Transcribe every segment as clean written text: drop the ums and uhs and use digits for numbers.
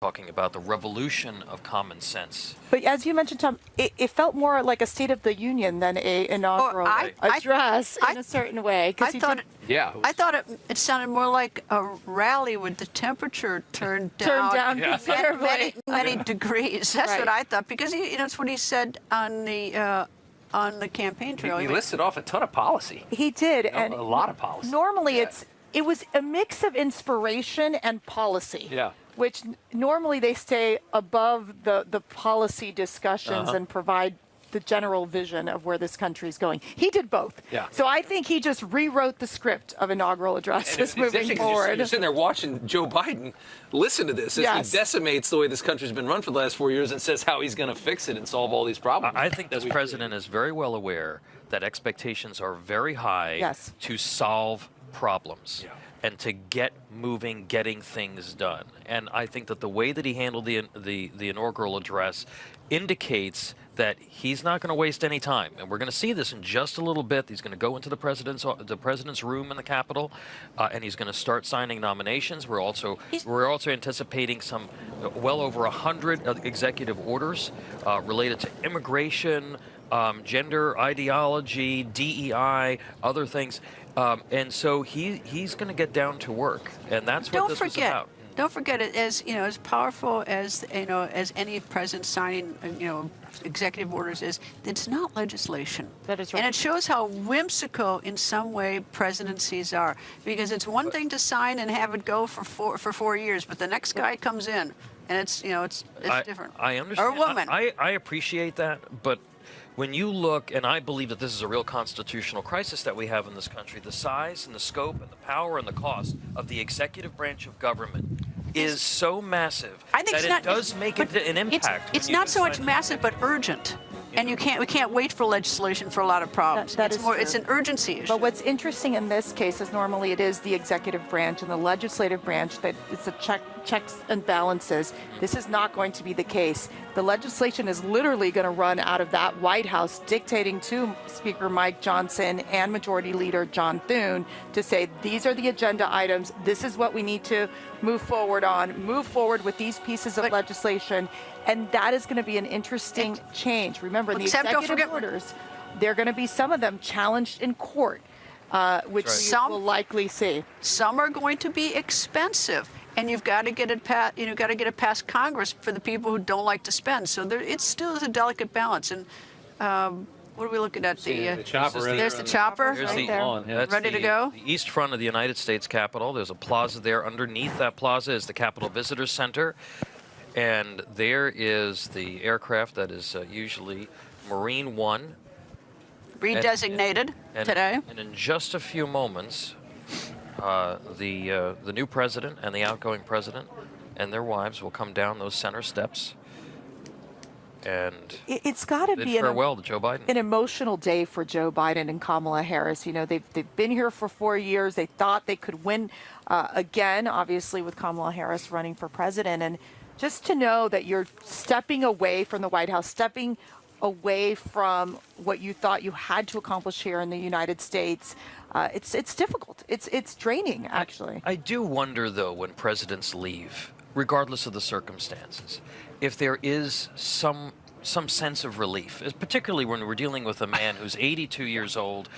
talking about the revolution of common sense. But as you mentioned, Tom, it felt more like a State of the Union than a inaugural address in a certain way. I thought it sounded more like a rally with the temperature turned down considerably. many degrees. That's what I thought, because that's what he said on the campaign trail. He listed off a ton of policy. He did, and a lot of policy. Normally, it was a mix of inspiration and policy. Yeah. Which normally they stay above the policy discussions and provide the general vision of where this country is going. He did both. Yeah. So I think he just rewrote the script of inaugural addresses moving forward. You're sitting there watching Joe Biden listen to this as he decimates the way this country's been run for the last 4 years and says how he's going to fix it and solve all these problems. I think this president is very well aware that expectations are very high to solve problems. Yeah. And to get moving, getting things done. And I think that the way that he handled the inaugural address indicates that he's not going to waste any time. And we're going to see this in just a little bit. He's going to go into the president's room in the Capitol, and he's going to start signing nominations. We're also anticipating some well over 100 executive orders related to immigration, gender ideology, DEI, other things. And so he's going to get down to work, and that's what this is about. Don't forget it. As powerful as as any president signing executive orders is, it's not legislation. That is right. And it shows how whimsical in some way presidencies are, because it's one thing to sign and have it go for 4 years, but the next guy comes in and it's different. I understand. Or a woman. I appreciate that, but when you look, and I believe that this is a real constitutional crisis that we have in this country, the size and the scope and the power and the cost of the executive branch of government is so massive that it does make an impact. It's not so much massive, but urgent. And we can't wait for legislation for a lot of problems. It's an urgency issue. But what's interesting in this case is normally it is the executive branch and the legislative branch that it's a checks and balances. This is not going to be the case. The legislation is literally going to run out of that White House, dictating to Speaker Mike Johnson and Majority Leader John Thune to say, these are the agenda items. This is what we need to move forward on. Move forward with these pieces of legislation. And that is going to be an interesting change. Remember, in the executive orders, there are going to be some of them challenged in court, which we will likely see. Some are going to be expensive, and you've got to get it past Congress for the people who don't like to spend. So it still is a delicate balance. And what are we looking at? The chopper. There's the chopper right there, ready to go. The east front of the United States Capitol. There's a plaza there. Underneath that plaza is the Capitol Visitor Center. And there is the aircraft that is usually Marine One. Redesignated today. And in just a few moments, the new president and the outgoing president and their wives will come down those center steps. And it's got to be farewell to Joe Biden. An emotional day for Joe Biden and Kamala Harris. They've been here for 4 years. They thought they could win again, obviously, with Kamala Harris running for president. And just to know that you're stepping away from the White House, stepping away from what you thought you had to accomplish here in the United States, it's difficult. It's draining, actually. I do wonder, though, when presidents leave, regardless of the circumstances, if there is some sense of relief, particularly when we're dealing with a man who's 82 years old,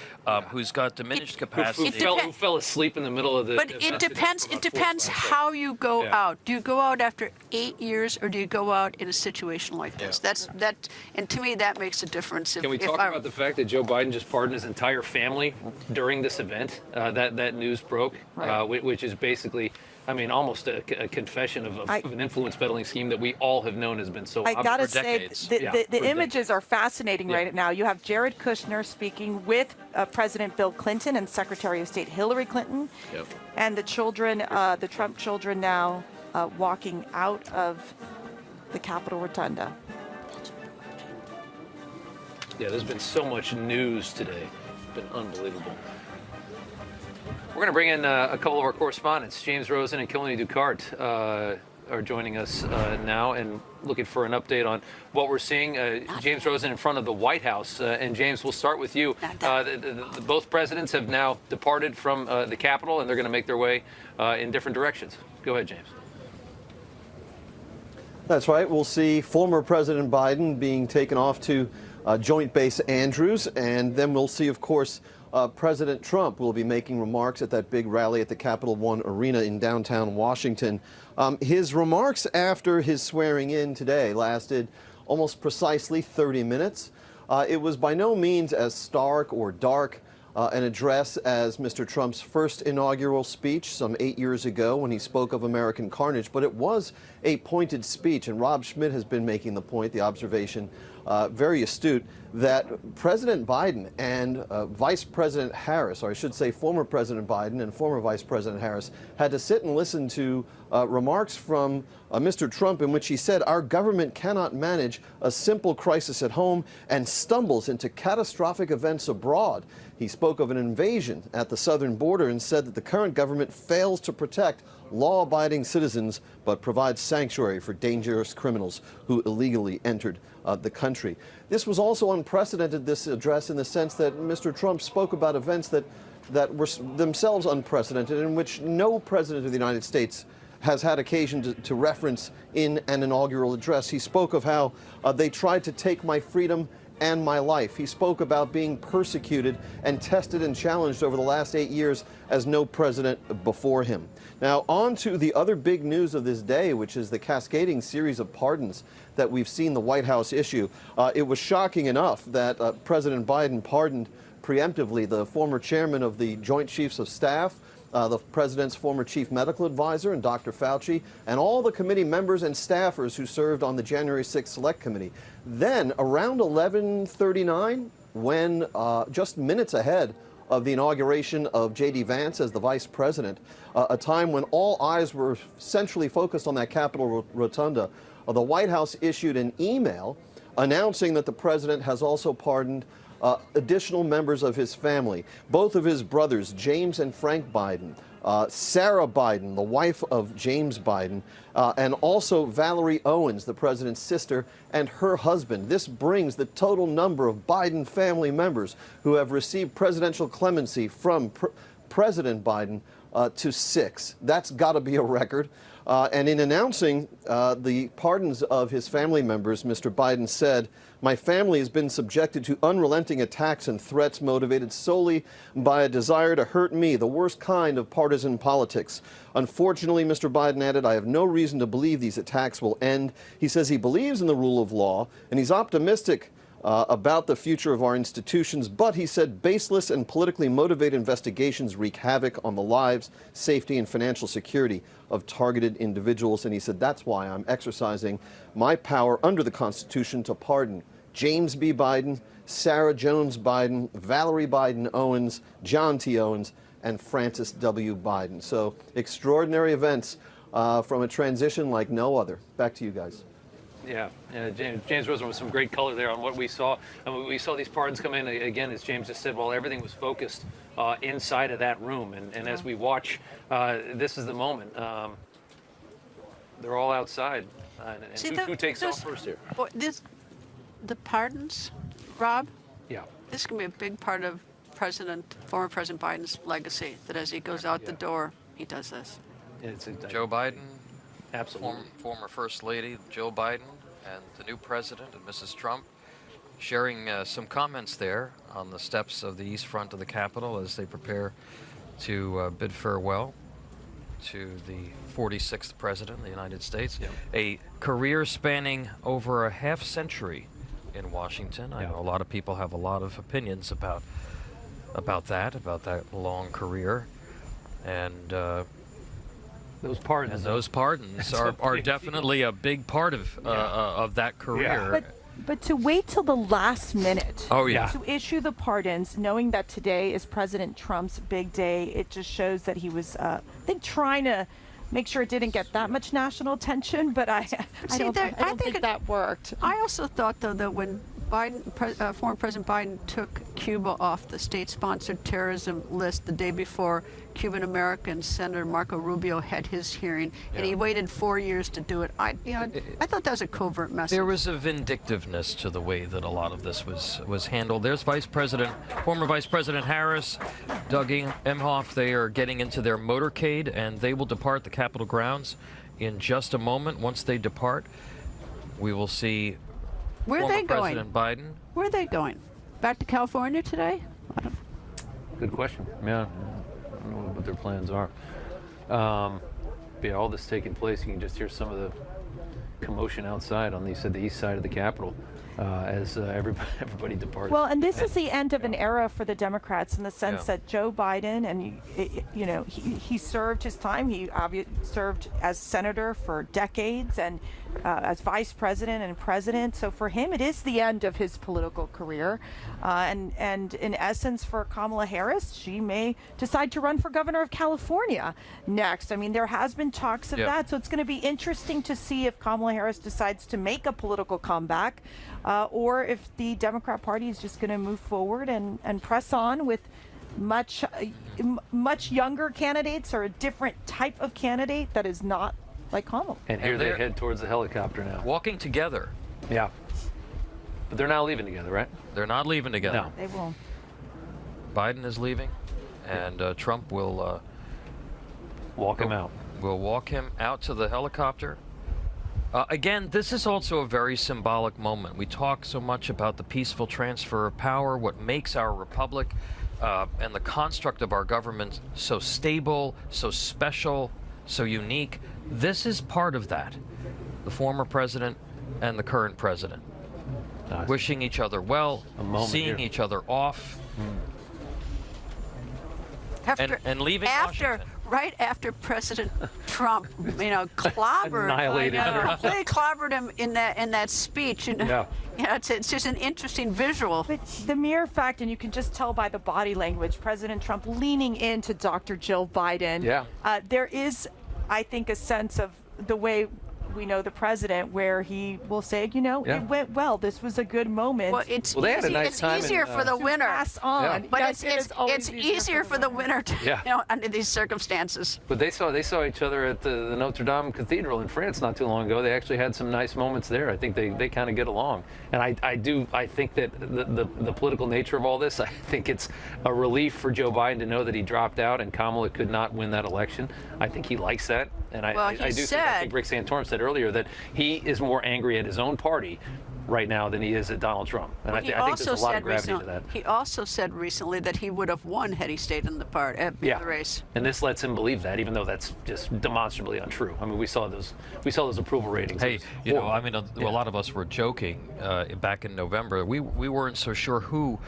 who's got diminished capacity. Who fell asleep in the middle of the... But it depends how you go out. Do you go out after 8 years, or do you go out in a situation like this? And to me, that makes a difference. Can we talk about the fact that Joe Biden just pardoned his entire family during this event? That news broke, which is basically... almost a confession of an influence peddling scheme that we all have known has been so obvious. I got to say, the images are fascinating right now. You have Jared Kushner speaking with President Bill Clinton and Secretary of State Hillary Clinton, and the children, the Trump children now walking out of the Capitol Rotunda. Yeah, there's been so much news today. It's been unbelievable. We're going to bring in a couple of our correspondents. James Rosen and Killenly Ducart are joining us now and looking for an update on what we're seeing. James Rosen in front of the White House. And James, we'll start with you. Both presidents have now departed from the Capitol, and they're going to make their way in different directions. Go ahead, James. That's right. We'll see former President Biden being taken off to Joint Base Andrews, and then we'll see, of course, President Trump will be making remarks at that big rally at the Capital One Arena in downtown Washington. His remarks after his swearing in today lasted almost precisely 30 minutes. It was by no means as stark or dark an address as Mr. Trump's first inaugural speech some 8 years ago when he spoke of American carnage, but it was a pointed speech, and Rob Schmidt has been making the point, the observation, very astute, that President Biden and Vice President Harris, or I should say former President Biden and former Vice President Harris, had to sit and listen to remarks from Mr. Trump in which he said our government cannot manage a simple crisis at home and stumbles into catastrophic events abroad. He spoke of an invasion at the southern border and said that the current government fails to protect law-abiding citizens but provides sanctuary for dangerous criminals who illegally entered the country. This was also unprecedented, this address, in the sense that Mr. Trump spoke about events that were themselves unprecedented, in which no president of the United States has had occasion to reference in an inaugural address. He spoke of how they tried to take my freedom and my life. He spoke about being persecuted and tested and challenged over the last 8 years as no president before him. Now, on to the other big news of this day, which is the cascading series of pardons that we've seen the White House issue. It was shocking enough that President Biden pardoned preemptively the former chairman of the Joint Chiefs of Staff, the president's former chief medical advisor, and Dr. Fauci, and all the committee members and staffers who served on the January 6th Select Committee. Then, around 11:39, when just minutes ahead of the inauguration of J.D. Vance as the vice president, a time when all eyes were centrally focused on that Capitol Rotunda, the White House issued an email announcing that the president has also pardoned additional members of his family, both of his brothers, James and Frank Biden, Sarah Biden, the wife of James Biden, and also Valerie Owens, the president's sister, and her husband. This brings the total number of Biden family members who have received presidential clemency from President Biden to 6. That's got to be a record. And in announcing the pardons of his family members, Mr. Biden said, "My family has been subjected to unrelenting attacks and threats motivated solely by a desire to hurt me, the worst kind of partisan politics. Unfortunately," Mr. Biden added, "I have no reason to believe these attacks will end." He says he believes in the rule of law, and he's optimistic about the future of our institutions, but he said baseless and politically motivated investigations wreak havoc on the lives, safety, and financial security of targeted individuals. And he said, that's why I'm exercising my power under the Constitution to pardon James B. Biden, Sarah Jones Biden, Valerie Biden Owens, John T. Owens, and Francis W. Biden. So extraordinary events from a transition like no other. Back to you guys. Yeah, James Rosen with some great color there on what we saw. I mean, we saw these pardons come in, again, as James just said, well, everything was focused inside of that room. And as we watch, this is the moment. They're all outside. And See, who takes off first here? Boy, the pardons, Rob? Yeah. This can be a big part of former President Biden's legacy, that as he goes out the door, he does this. Joe Biden. Absolutely. Former First Lady Jill Biden and the new president and Mrs. Trump sharing some comments there on the steps of the east front of the Capitol as they prepare to bid farewell to the 46th president of the United States. Yep. A career spanning over a half century in Washington. I know a lot of people have a lot of opinions about that long career. And those pardons are definitely a big part of that career. But to wait till the last minute to issue the pardons, knowing that today is President Trump's big day, it just shows that he was, I think, trying to make sure it didn't get that much national attention. But I don't think that worked. I also thought, though, that when former President Biden took Cuba off the state-sponsored terrorism list the day before Cuban-American Senator Marco Rubio had his hearing, and he waited 4 years to do it. I thought that was a covert message. There was a vindictiveness to the way that a lot of this was handled. There's former Vice President Harris, Doug Emhoff. They are getting into their motorcade, and they will depart the Capitol grounds in just a moment. Once they depart, we will see Where are former they going? President Biden. Where are they going? Back to California today? Good question. Yeah, I don't know what their plans are. But yeah, all this taking place, you can just hear some of the commotion outside on the east side of the Capitol as everybody departs. Well, and this is the end of an era for the Democrats in the sense Yeah. that Joe Biden, and he served his time. He served as senator for decades and as vice president and president. So for him, it is the end of his political career. And in essence, for Kamala Harris, she may decide to run for governor of California next. I mean, there has been talks of Yeah. that. So it's going to be interesting to see if Kamala Harris decides to make a political comeback. Or if the Democrat Party is just going to move forward and press on with much younger candidates or a different type of candidate that is not like Kamala. and here And they they're- head towards the helicopter now. Walking together. Yeah. But they're not leaving together, right? They're not leaving together. No. They will. Biden is leaving, and Trump will Walk them out. will walk him out to the helicopter. Again, this is also a very symbolic moment. We talk so much about the peaceful transfer of power, what makes our republic and the construct of our government so stable, so special, so unique. This is part of that. The former president and the current president Nice. wishing each other well, A moment seeing here. each other off, and leaving Washington. Right after President Trump, clobbered, Annihilated her. completely clobbered him in that speech. Yeah. It's just an interesting visual. But the mere fact, and you can just tell by the body language, President Trump leaning into Dr. Jill Biden. Yeah. There is, I think, a sense of the way we know the president where he will say, Yeah. it went well. This was a good moment. Well, it's Well, they had a easy- nice it's time in, easier for the to winner. pass on. Yeah. But Yes, it is always it's easier for the winner to, Yeah. under these circumstances. But they saw each other at the Notre Dame Cathedral in France not too long ago. They actually had some nice moments there. I think they kind of get along. And I think that the political nature of all this, I think it's a relief for Joe Biden to know that he dropped out and Kamala could not win that election. I think he likes that. And Well, I think Rick Santorum said earlier that he is more angry at his own party right now than he is at Donald Trump. And I think there's a lot of gravity to that. He also said recently that he would have won had he stayed in the race. And this lets him believe that, even though that's just demonstrably untrue. I mean, we saw those approval ratings. Hey, It was horrible. I mean, a lot of us were joking back in November. We weren't so sure who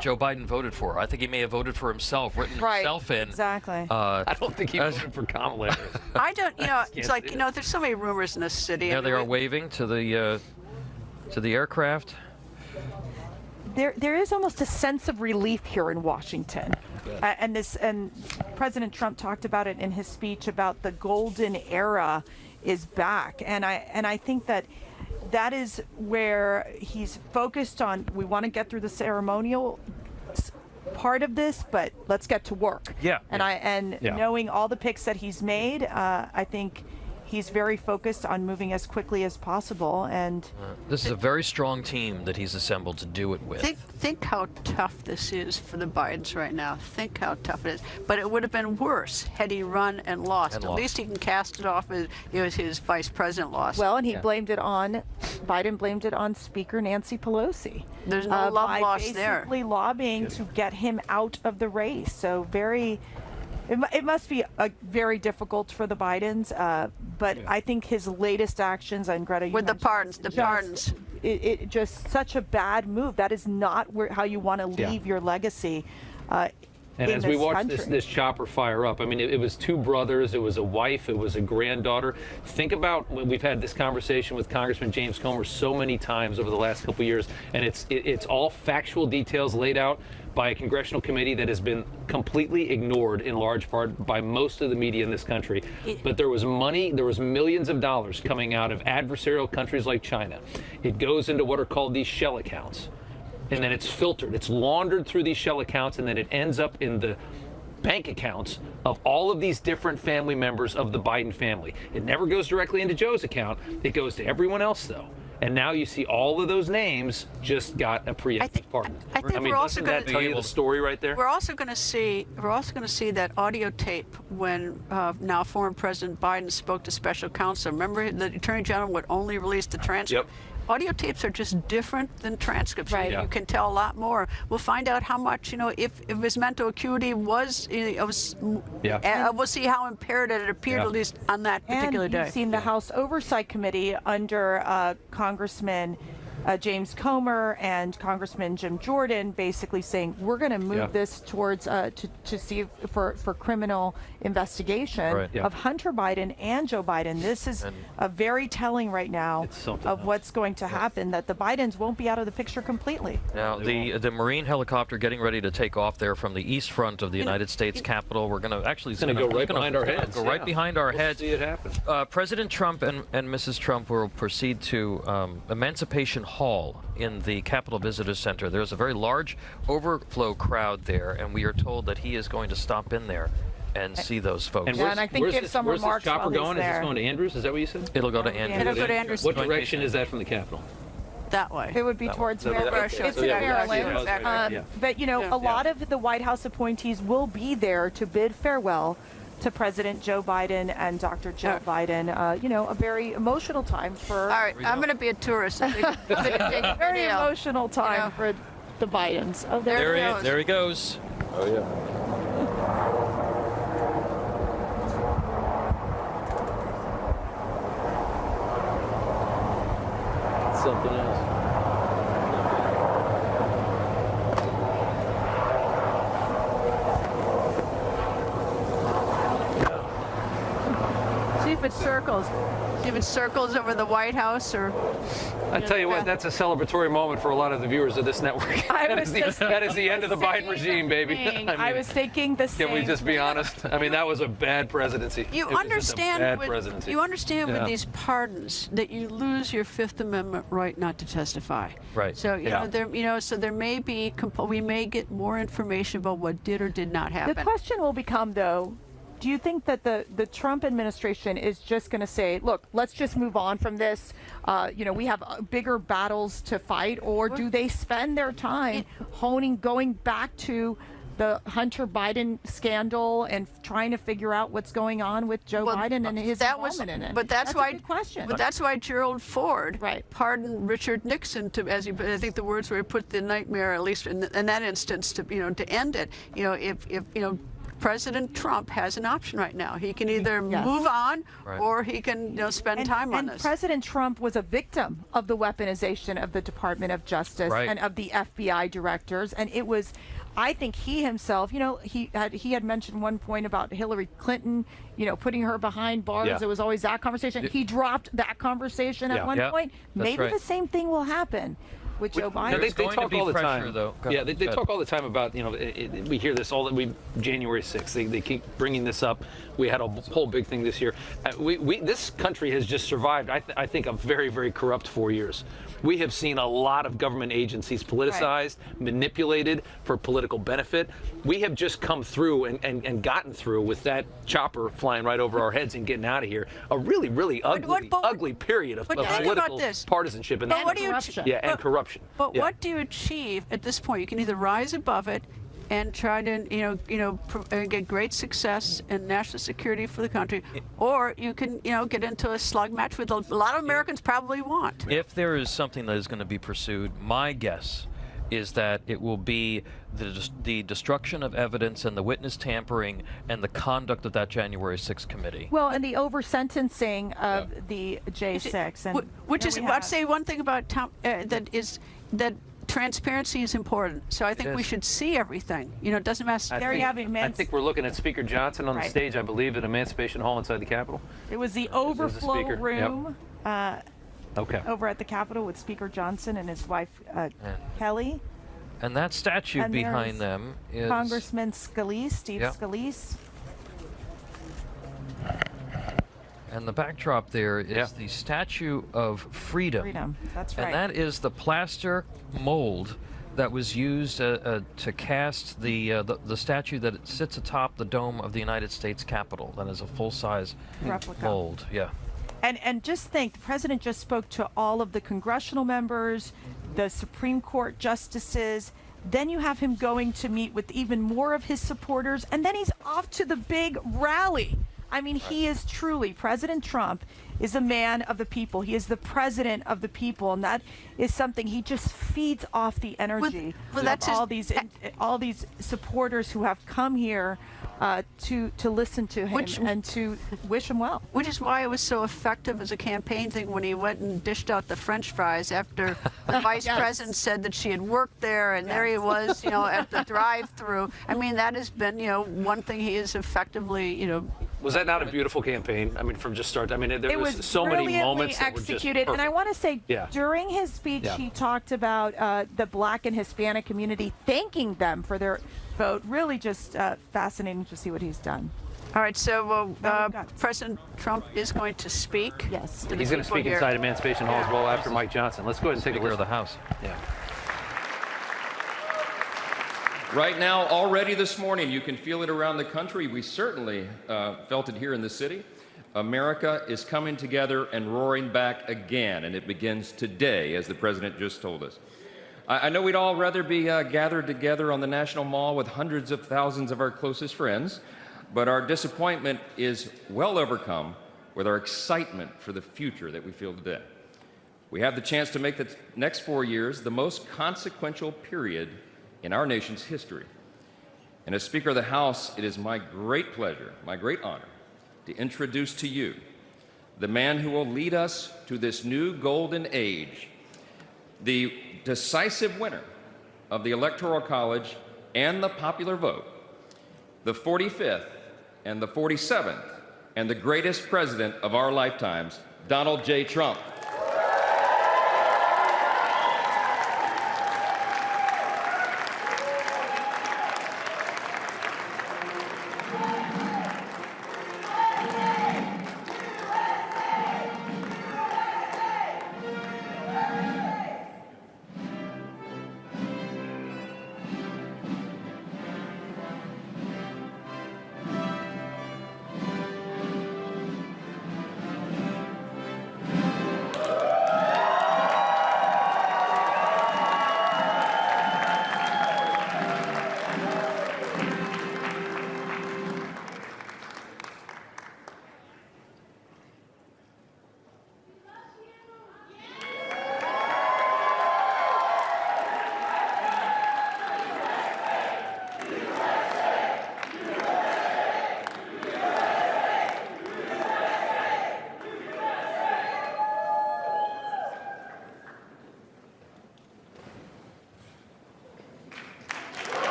Joe Biden voted for. I think he may have voted for himself, written Right, himself in. exactly. I don't think he voted for Kamala Harris. I don't, it's Can't like, see it. there's so many rumors in this city. There and they are we- waving to the aircraft. There is almost a sense of relief here in Washington. And President Trump talked about it in his speech about the golden era is back. And I think that is where he's focused on. We want to get through the ceremonial part of this, but let's get to work. Yeah. And Yeah. knowing all the picks that he's made, I think he's very focused on moving as quickly as possible. And This is a very strong team that he's assembled to do it with. Think how tough this is for the Bidens right now. Think how tough it is. But it would have been worse had he run and lost. And At lost. least he can cast it off as it was his vice president loss. well, and Biden blamed it on Speaker Nancy Pelosi. There's no love by lost there. basically lobbying to get him out of the race. So it must be very difficult for the Bidens. But I think his latest actions, and Greta, you With the mentioned pardons, it just such a bad move. That is not how you want to leave your legacy. And in as we this watch country. this chopper fire up, I mean, it was two brothers, it was a wife, it was a granddaughter. Think about when we've had this conversation with Congressman James Comer so many times over the last couple of years, and it's all factual details laid out by a congressional committee that has been completely ignored in large part by most of the media in this country. But there was money, there was millions of dollars coming out of adversarial countries like China. It goes into what are called these shell accounts. And then it's filtered, it's laundered through these shell accounts, and then it ends up in the bank accounts of all of these different family members of the Biden family. It never goes directly into Joe's account. It goes to everyone else, though. And now you see all of those names just got a preemptive pardon. I think mean, we're also doesn't going that tell you the story right there? We're also going to see that audio tape when now former President Biden spoke to special counsel. Remember, the Attorney General would only release the transcript. Yep. Audio tapes are just different than transcripts. Right. You can tell a lot more. We'll find out how much, if his mental acuity was, we'll see how impaired it appeared, at least on that particular and day. you've seen the House Oversight Committee under Congressman James Comer and Congressman Jim Jordan basically saying we're going to move this towards to see for criminal investigation of Hunter Biden and Joe Biden. This is very telling right now of what's going to happen, that the Bidens won't be out of the picture completely. Now, the Marine helicopter getting ready to take off there from the east front of the United States Capitol. We're going to actually It's going to go right behind our heads. Go right behind our heads. See it happen. President Trump and Mrs. Trump will proceed to Emancipation Hall in the Capitol Visitor Center. There's a very large overflow crowd there, and we are told that he is going to stop in there and see those folks. And I think give some where's remarks this chopper while he's going? Is there. this going to Andrews? Is that what you said? It'll go to Andrews. It'll go to Andrews. What direction is that from the Capitol? That way. It would be towards So Maryland. that's- It's so in yeah, Maryland. yeah. But, a lot of the White House appointees will be there to bid farewell to President Joe Biden and Dr. Jill Biden. A very emotional time for... All right, I'm going to be a tourist. very emotional time for the Bidens. Oh, There he goes. Oh, yeah. Something else. See if it circles. See if it circles over the White House or... I tell you what, that's a celebratory moment for a lot of the viewers of this network. That is the end of the Biden regime, baby. I was thinking the same. Can we just be honest? I mean, that was a bad presidency. You It was just a understand bad with, presidency. you understand Yeah. with these pardons that you lose your Fifth Amendment right not to testify. Right. So Yeah. there may be we may get more information about what did or did not happen. The question will become, though, do you think that the Trump administration is just going to say, look, let's just move on from this? We have bigger battles to fight, or do they spend their time going back to the Hunter Biden scandal and trying to figure out what's going on with Joe Biden and his involvement in it? But that's a why. good question. But that's why Gerald Ford pardoned Richard Nixon I think the words were he put the nightmare, at least in that instance, to end it. If President Trump has an option right now. He can either move on or he can spend time on this. And President Trump was a victim of the weaponization of the Department of Justice and of the FBI directors. And it was, I think he himself, he had mentioned one point about Hillary Clinton, putting her behind bars. Yeah. It was always that conversation. He dropped that conversation at one point. Maybe the same thing will happen with Joe Biden. There's They going talk to be all the pressure, time. though. Yeah, they talk all the time about, we hear this January 6th. They keep bringing this up. We had a whole big thing this year. This country has just survived, I think, a very, very corrupt 4 years. We have seen a lot of government agencies politicized, manipulated for political benefit. We have just come through and gotten through with that chopper flying right over our heads and getting out of here. A really, really ugly period of political partisanship in that country. And corruption. But what do you achieve at this point? You can either rise above it and try to, get great success in national security for the country, or you can, get into a slug match with a lot of Americans probably want. If there is something that is going to be pursued, my guess is that it will be the destruction of evidence and the witness tampering and the conduct of that January 6th committee. Well, and the over-sentencing of the J6. And which is, I'd say one thing about Tom, that transparency is important. So I think we should see everything. It doesn't matter. I think we're looking at Speaker Johnson on the stage, I believe, at Emancipation Hall inside the Capitol. It was the overflow room over at the Capitol with Speaker Johnson and his wife, Kelly. And that statue And behind them is Congressman Scalise, Steve Scalise. And the backdrop there is the Statue of Freedom. Freedom, that's right. And that is the plaster mold that was used to cast the statue that sits atop the dome of the United States Capitol. That is a full-size replica mold. Yeah. And just think, the president just spoke to all of the congressional members, the Supreme Court justices. Then you have him going to meet with even more of his supporters, and then he's off to the big rally. I mean, he is truly, President Trump is a man of the people. He is the president of the people, and that is something, he just feeds off the energy of all these supporters who have come here to listen to him and to wish him well. Which is why it was so effective as a campaign thing when he went and dished out the French fries after the vice president said that she had worked there, and there he was, at the drive-through. I mean, that has been, one thing he has effectively, Was that not a beautiful campaign? I mean, from just start. I mean, there was so many moments that were just perfect. And I want to say, during his speech, he talked about the Black and Hispanic community, thanking them for their vote. Really just fascinating to see what he's done. All right, so President Trump is going to speak. Yes. He's going to speak inside Emancipation Hall as well after Mike Johnson. Let's go ahead and take a look of the House. Yeah. Right now, already this morning, you can feel it around the country. We certainly felt it here in the city. America is coming together and roaring back again, and it begins today, as the president just told us. I know we'd all rather be gathered together on the National Mall with hundreds of thousands of our closest friends, but our disappointment is well overcome with our excitement for the future that we feel today. We have the chance to make the next 4 years the most consequential period in our nation's history. And as Speaker of the House, it is my great pleasure, my great honor, to introduce to you the man who will lead us to this new golden age, the decisive winner of the Electoral College and the popular vote, the 45th and the 47th, and the greatest president of our lifetimes, Donald J. Trump.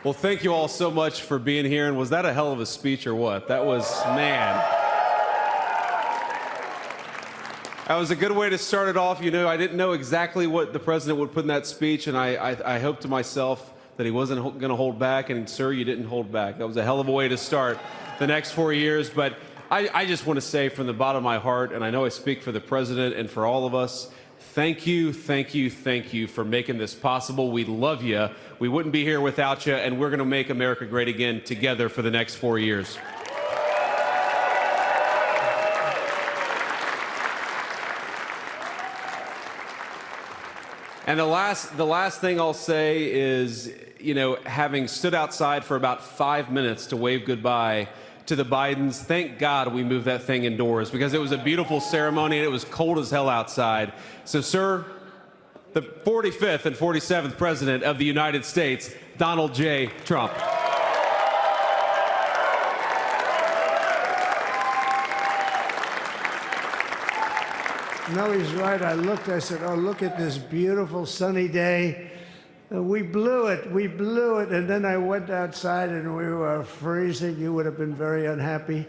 Well, thank you all so much for being here. And was that a hell of a speech or what? That was, man. That was a good way to start it off. I didn't know exactly what the president would put in that speech, and I hoped to myself that he wasn't going to hold back, and sir, you didn't hold back. That was a hell of a way to start the next 4 years. But I just want to say from the bottom of my heart, and I know I speak for the president and for all of us, thank you, thank you, thank you for making this possible. We love you. We wouldn't be here without you, and we're going to make America great again together for the next 4 years. And the last thing I'll say is, having stood outside for about 5 minutes to wave goodbye to the Bidens, thank God we moved that thing indoors, because it was a beautiful ceremony and it was cold as hell outside. So, sir, the 45th and 47th President of the United States, Donald J. Trump. No, he's right. I said, oh, look at this beautiful sunny day. We blew it. And then I went outside and we were freezing. You would have been very unhappy.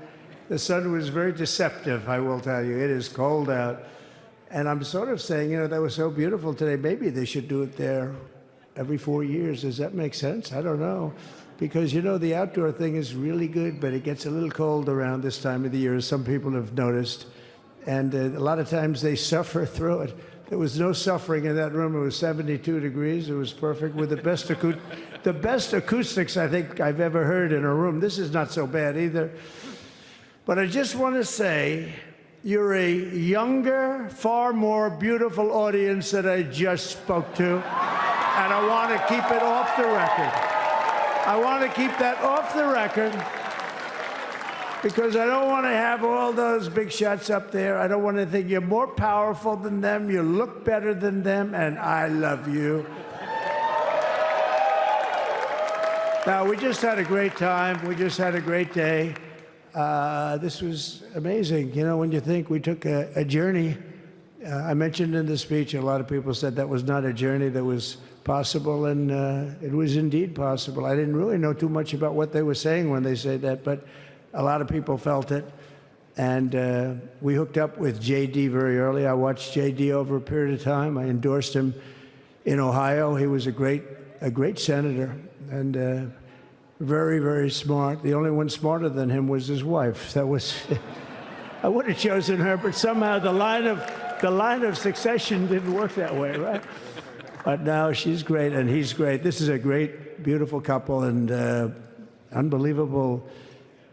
The sun was very deceptive, I will tell you. It is cold out. And I'm sort of saying, you know, that was so beautiful today. Maybe they should do it there every 4 years. Does that make sense? I don't know. Because, you know, the outdoor thing is really good, but it gets a little cold around this time of the year, as some people have noticed. And a lot of times they suffer through it. There was no suffering in that room. It was 72 degrees. It was perfect with the best acoustics I think I've ever heard in a room. This is not so bad either. But I just want to say, you're a younger, far more beautiful audience that I just spoke to. And I want to keep it off the record. I want to keep that off the record because I don't want to have all those big shots up there. I don't want to think you're more powerful than them, you look better than them, and I love you. Now, we just had a great time. We just had a great day. This was amazing. You know, when you think we took a journey, I mentioned in the speech, a lot of people said that was not a journey that was possible, and it was indeed possible. I didn't really know too much about what they were saying when they said that, but a lot of people felt it. And we hooked up with J.D. very early. I watched J.D. over a period of time. I endorsed him in Ohio. He was a great senator and very, very smart. The only one smarter than him was his wife. That was, I would have chosen her, but somehow the line of succession didn't work that way, right? But now she's great and he's great. This is a great, beautiful couple and unbelievable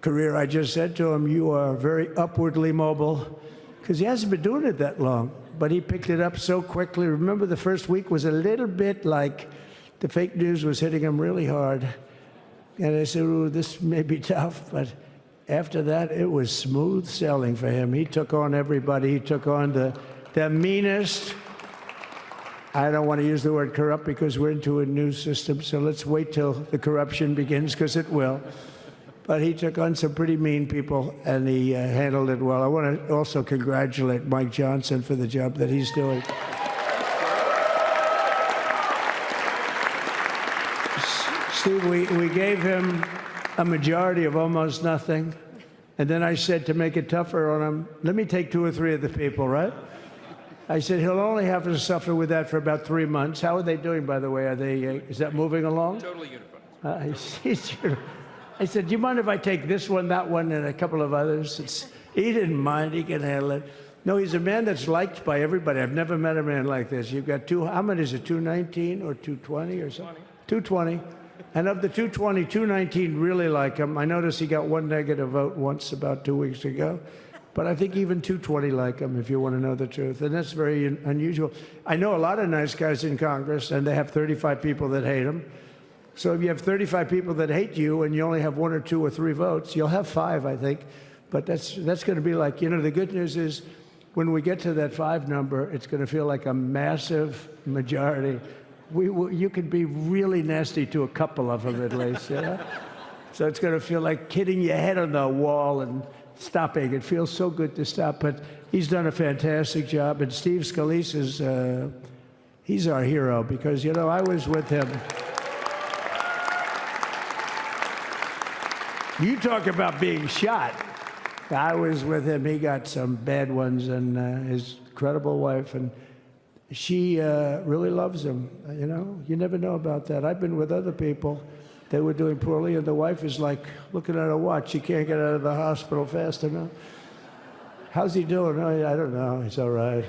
career. I just said to him, you are very upwardly mobile, because he hasn't been doing it that long, but he picked it up so quickly. Remember, the first week was a little bit like the fake news was hitting him really hard. And I said, ooh, this may be tough, but after that, it was smooth sailing for him. He took on everybody. He took on the meanest. I don't want to use the word corrupt because we're into a new system, so let's wait till the corruption begins, because it will. But he took on some pretty mean people, and he handled it well. I want to also congratulate Mike Johnson for the job that he's doing. Steve, we gave him a majority of almost nothing, and then I said to make it tougher on him, let me take 2 or 3 of the people, right? I said, he'll only have to suffer with that for about 3 months. How are they doing, by the way? Are they, is that moving along? Totally unified. I said, do you mind if I take this one, that one, and a couple of others? He didn't mind. He can handle it. No, he's a man that's liked by everybody. I've never met a man like this. You've got how many is it, 219 or 220 or something? 220. And of the 220, 219 really like him. I noticed he got 1 negative vote once about 2 weeks ago. But I think even 220 like him, if you want to know the truth. And that's very unusual. I know a lot of nice guys in Congress, and they have 35 people that hate him. So if you have 35 people that hate you and you only have 1 or 2 or 3 votes, you'll have 5, I think. But that's going to be like, you know, the good news is when we get to that 5 number, it's going to feel like a massive majority. You could be really nasty to a couple of them at least, you know? So it's going to feel like hitting your head on the wall and stopping. It feels so good to stop. But he's done a fantastic job. And Steve Scalise is, he's our hero because, you know, I was with him. You talk about being shot. I was with him. He got some bad ones, and his incredible wife, and she really loves him. You know, you never know about that. I've been with other people. They were doing poorly, and the wife is like looking at her watch. She can't get out of the hospital fast enough. How's he doing? Oh, I don't know. He's all right.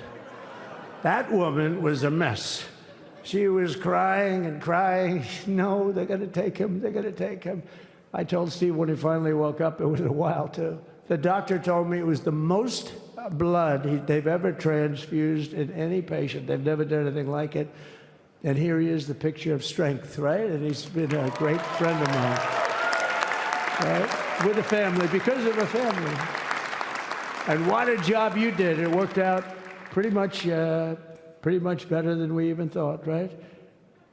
That woman was a mess. She was crying and crying. No, they're going to take him. They're going to take him. I told Steve when he finally woke up, it was a while too. The doctor told me it was the most blood they've ever transfused in any patient. They've never done anything like it. And here he is, the picture of strength, right? And he's been a great friend of mine, right? With a family, because of a family. And what a job you did. It worked out pretty much better than we even thought, right?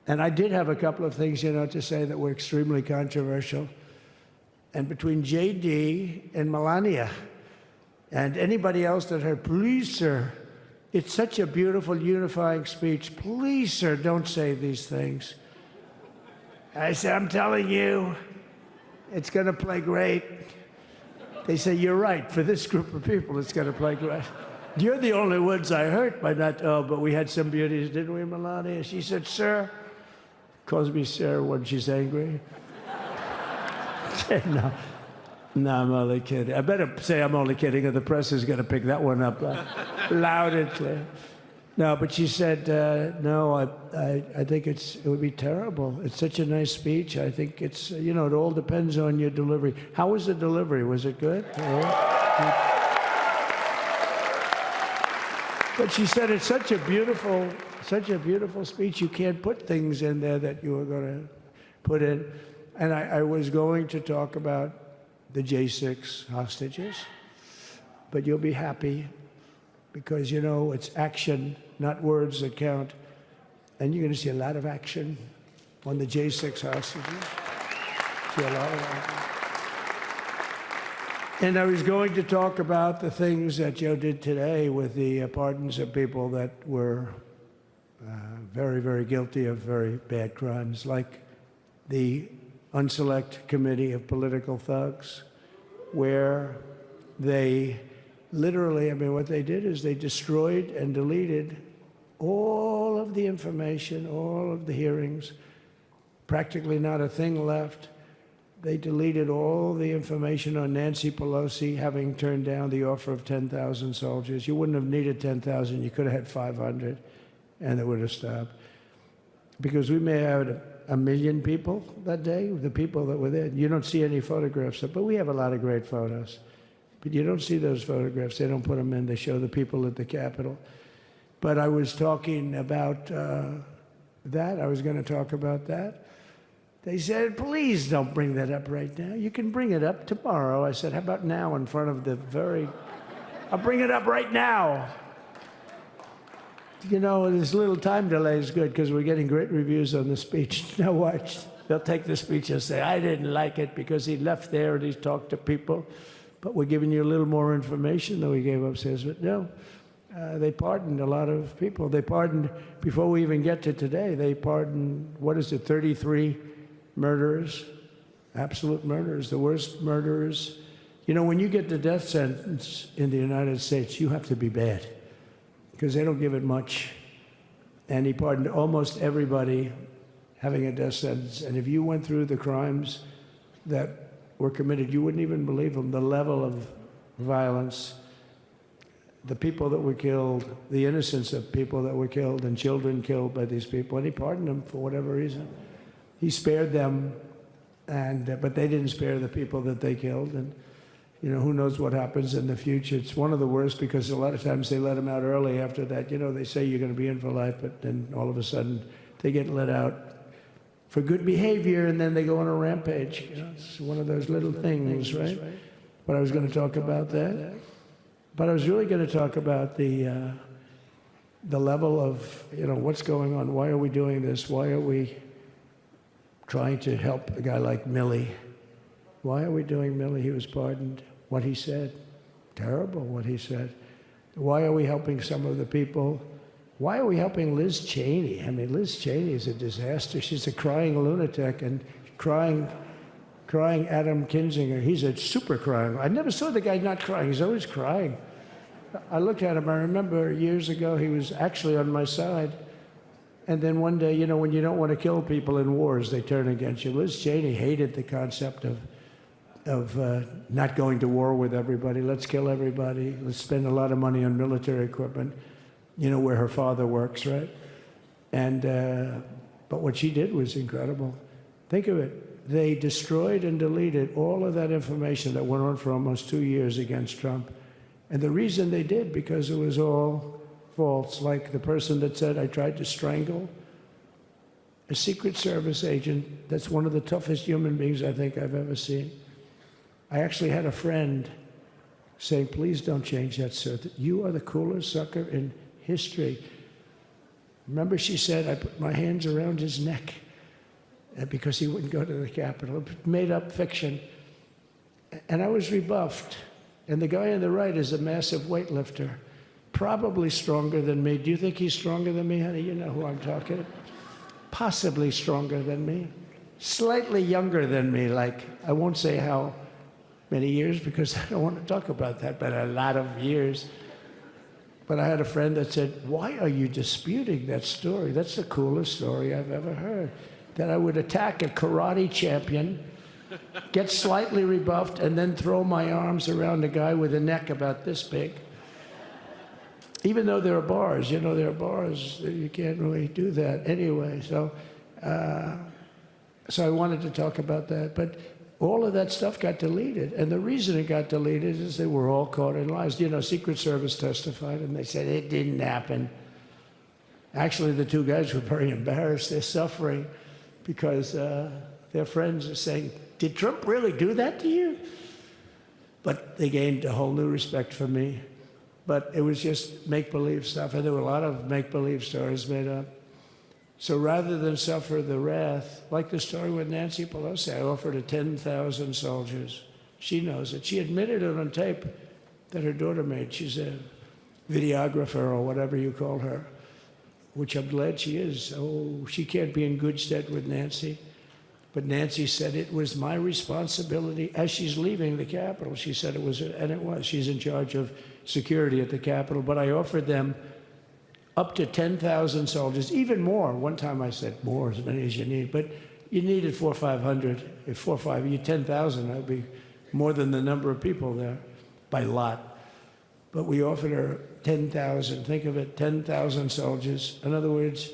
And I did have a couple of things, you know, to say that were extremely controversial. And between J.D. and Melania and anybody else that heard, please, sir, it's such a beautiful, unifying speech. Please, sir, don't say these things. I said, I'm telling you, it's going to play great. They say, you're right, for this group of people, it's going to play great. You're the only ones I hurt by not, oh, but we had some beauties, didn't we, Melania? She said, sir, calls me sir when she's angry. No. No, I'm only kidding. I better say I'm only kidding, or the press is going to pick that one up loud and clear. No, but she said, no, I think it would be terrible. It's such a nice speech. I think it's, you know, it all depends on your delivery. How was the delivery? Was it good? But she said it's such a beautiful speech. You can't put things in there that you were going to put in. And I was going to talk about the J6 hostages, but you'll be happy because, you know, it's action, not words that count. And you're going to see a lot of action on the J6 hostages. See a lot of action. And I was going to talk about the things that Joe did today with the pardons of people that were very, very guilty of very bad crimes, like the Unselect Committee of Political Thugs, where they literally, I mean, what they did is they destroyed and deleted all of the information, all of the hearings, practically not a thing left. They deleted all the information on Nancy Pelosi having turned down the offer of 10,000 soldiers. You wouldn't have needed 10,000. You could have had 500, and it would have stopped. Because we may have had 1 million people that day, the people that were there. You don't see any photographs, but we have a lot of great photos. But you don't see those photographs. They don't put them in. They show the people at the Capitol. But I was talking about that. I was going to talk about that. They said, please don't bring that up right now. You can bring it up tomorrow. I said, how about now in front of the very... I'll bring it up right now. You know, this little time delay is good because we're getting great reviews on the speech. Now watch. They'll take the speech and say, I didn't like it because he left there and he talked to people. But we're giving you a little more information than we gave upstairs. But no, they pardoned a lot of people. They pardoned, before we even get to today, they pardoned, 33 murderers, absolute murderers, the worst murderers. You know, when you get the death sentence in the United States, you have to be bad because they don't give it much. And he pardoned almost everybody having a death sentence. And if you went through the crimes that were committed, you wouldn't even believe them, the level of violence, the people that were killed, the innocence of people that were killed, and children killed by these people. And he pardoned them for whatever reason. He spared them, but they didn't spare the people that they killed. And, you know, who knows what happens in the future. It's one of the worst because a lot of times they let them out early after that. You know, they say you're going to be in for life, but then all of a sudden they get let out for good behavior, and then they go on a rampage. You know, it's one of those little things, right? But I was going to talk about that. But I was really going to talk about the level of, you know, what's going on. Why are we doing this? Why are we trying to help a guy like Milley? Why are we doing Milley? He was pardoned. What he said, terrible what he said. Why are we helping some of the people? Why are we helping Liz Cheney? I mean, Liz Cheney is a disaster. She's a crying lunatic and crying Adam Kinzinger. He's a super crying. I never saw the guy not crying. He's always crying. I looked at him. I remember years ago he was actually on my side. And then one day, you know, when you don't want to kill people in wars, they turn against you. Liz Cheney hated the concept of not going to war with everybody. Let's kill everybody. Let's spend a lot of money on military equipment, you know, where her father works, right? And but what she did was incredible. Think of it. They destroyed and deleted all of that information that went on for almost 2 years against Trump. And the reason they did, because it was all false. Like the person that said, I tried to strangle a Secret Service agent. That's one of the toughest human beings I think I've ever seen. I actually had a friend saying, please don't change that, sir. You are the coolest sucker in history. Remember, she said, I put my hands around his neck because he wouldn't go to the Capitol. Made up fiction. And I was rebuffed. And the guy on the right is a massive weightlifter, probably stronger than me. Do you think he's stronger than me, honey? You know who I'm talking about. Possibly stronger than me. Slightly younger than me, like, I won't say how many years because I don't want to talk about that, but a lot of years. But I had a friend that said, why are you disputing that story? That's the coolest story I've ever heard. That I would attack a karate champion, get slightly rebuffed, and then throw my arms around a guy with a neck about this big. Even though there are bars, you know, there are bars, you can't really do that anyway. So I wanted to talk about that. But all of that stuff got deleted. And the reason it got deleted is they were all caught in lies. You know, Secret Service testified, and they said it didn't happen. Actually, the two guys were very embarrassed. They're suffering because their friends are saying, did Trump really do that to you? But they gained a whole new respect for me. But it was just make-believe stuff, and there were a lot of make-believe stories made up. So rather than suffer the wrath, like the story with Nancy Pelosi, I offered her 10,000 soldiers. She knows it. She admitted it on tape that her daughter made. She's a videographer or whatever you call her, which I'm glad she is. Oh, she can't be in good stead with Nancy. But Nancy said it was my responsibility as she's leaving the Capitol. She said it was, and it was. She's in charge of security at the Capitol. But I offered them up to 10,000 soldiers, even more. One time I said more, as many as you need. But you needed 400 or 500. If 4 or 5, you 10,000, that would be more than the number of people there by lot. But we offered her 10,000. Think of it, 10,000 soldiers. In other words,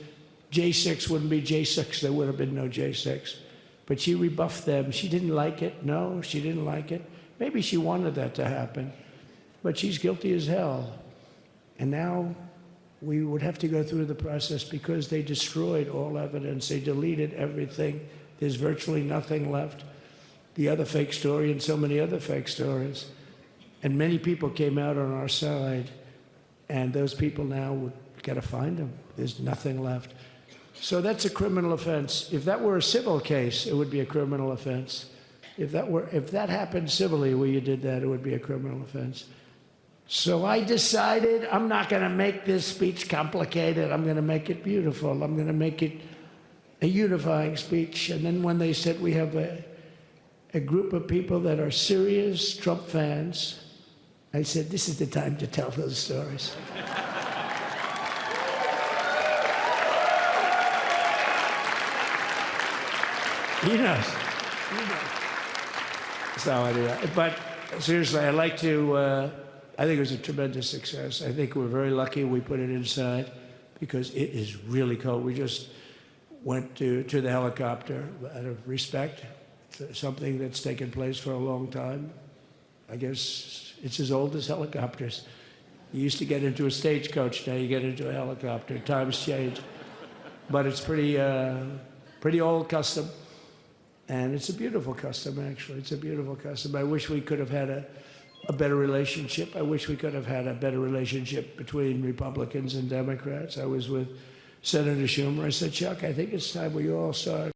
J6 wouldn't be J6. There would have been no J6. But she rebuffed them. She didn't like it. No, she didn't like it. Maybe she wanted that to happen. But she's guilty as hell. And now we would have to go through the process because they destroyed all evidence. They deleted everything. There's virtually nothing left. The other fake story and so many other fake stories. And many people came out on our side. And those people now, we've got to find them. There's nothing left. So that's a criminal offense. If that were a civil case, it would be a criminal offense. If that happened civilly where you did that, it would be a criminal offense. So I decided I'm not going to make this speech complicated. I'm going to make it beautiful. I'm going to make it a unifying speech. And then when they said we have a group of people that are serious Trump fans, I said, this is the time to tell those stories. He knows. So anyway, but seriously, I'd like to, I think it was a tremendous success. I think we're very lucky we put it inside because it is really cold. We just went to the helicopter out of respect. It's something that's taken place for a long time. I guess it's as old as helicopters. You used to get into a stagecoach, now you get into a helicopter. Times change. But it's pretty old custom. And it's a beautiful custom, actually. It's a beautiful custom. I wish we could have had a better relationship. I wish we could have had a better relationship between Republicans and Democrats. I was with Senator Schumer. I said, Chuck, I think it's time we all start